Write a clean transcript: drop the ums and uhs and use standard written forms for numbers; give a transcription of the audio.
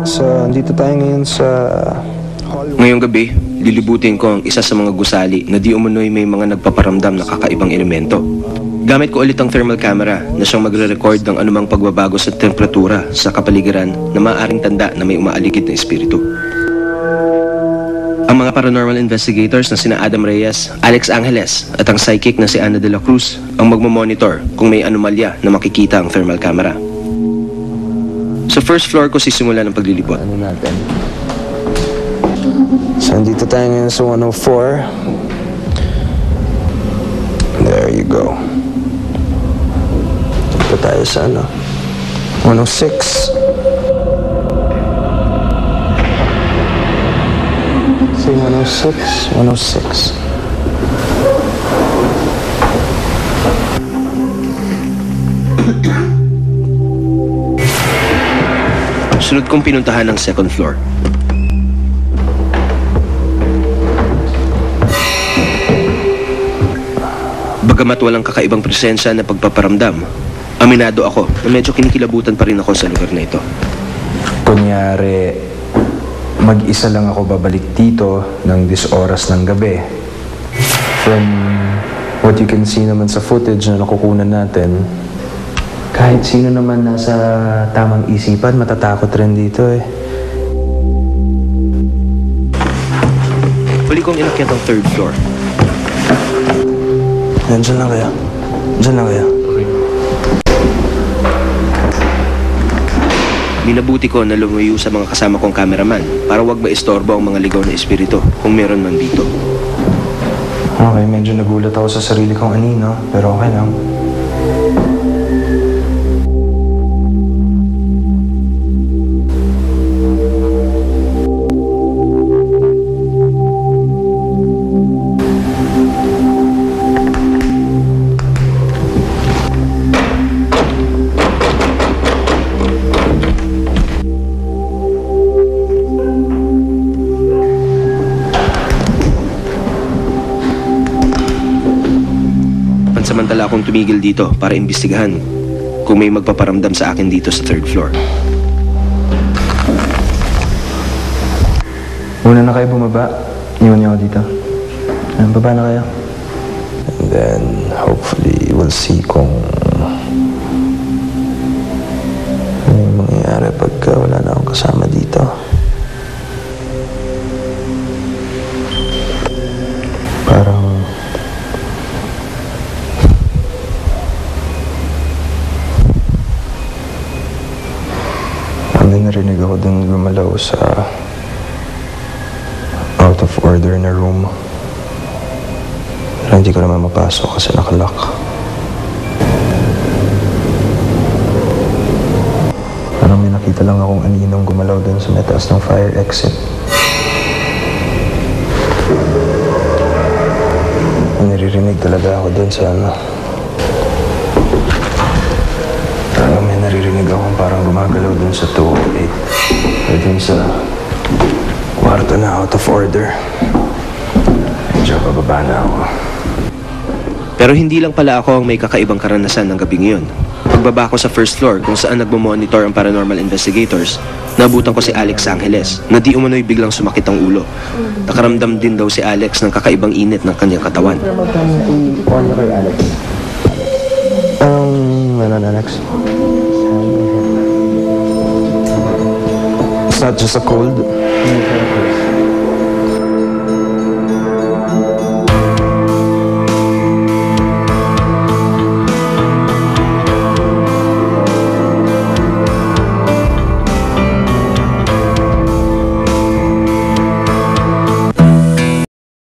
So, dito tayo ngayon sa Ngayong gabi, lilibutin ko ang isa sa mga gusali na di umano'y may mga nagpaparamdam na kakaibang elemento. Gamit ko ulit ang thermal camera na siyang magre-record ng anumang pagbabago sa temperatura sa kapaligiran na maaaring tanda na may umaaligid na espiritu. Ang mga paranormal investigators na sina Adam Reyes, Alex Angeles at ang psychic na si Ana de la Cruz ang magmamonitor kung may anomalya na makikita ang thermal camera. Sa first floor ko sisimula ng paglilibot. ano natin. So, dito tayo ngayon sa 104. There you go. Dito tayo sa 106. Say 106, 106. Sunod kong pinuntahan ang second floor. Bagamat walang kakaibang presensya na pagpaparamdam, aminado ako na medyo kinikilabutan pa rin ako sa lugar na ito. Kunyari, mag-isa lang ako babalik dito ng this oras ng gabi. From what you can see naman sa footage na nakukunan natin, kahit sino naman nasa tamang isipan, matatakot rin dito eh. Huli kong inakyat ang third floor. Yan, dyan lang kaya. Dyan lang kaya. Minabuti ko na lumayo sa mga kasama kong cameraman para wag maistorbo ang mga ligaw na espiritu kung meron man dito. Okay, medyo nagulat ako sa sarili kong anino, pero okay lang. Pansamantala akong tumigil dito para imbestigahan kung may magpaparamdam sa akin dito sa third floor. Una na kayo bumaba. Iwan niyo ako dito. Baba na kayo. And then, hopefully, we'll see kung ano yung mangyayari pagka wala na akong kasama dito. Parang may narinig ako dun gumalaw sa out of order na room. Pero hindi ko naman mapasok kasi nakalock. Parang may nakita lang akong aninong gumalaw dun sa may taas ng fire exit. May naririnig talaga ako dun sa may naririnig akong parang gumagalaw dun sa 208. Or dun sa kwarto na out of order. Medyo bababa na ako. Pero hindi lang pala ako ang may kakaibang karanasan ng gabing iyon. Pagbaba ko sa first floor kung saan nagmamonitor ang paranormal investigators, nabutan ko si Alex Angeles na di umano'y biglang sumakit ang ulo. Nakaramdam din daw si Alex ng kakaibang init ng kanyang katawan. Meron, Alex. It's not just a cold.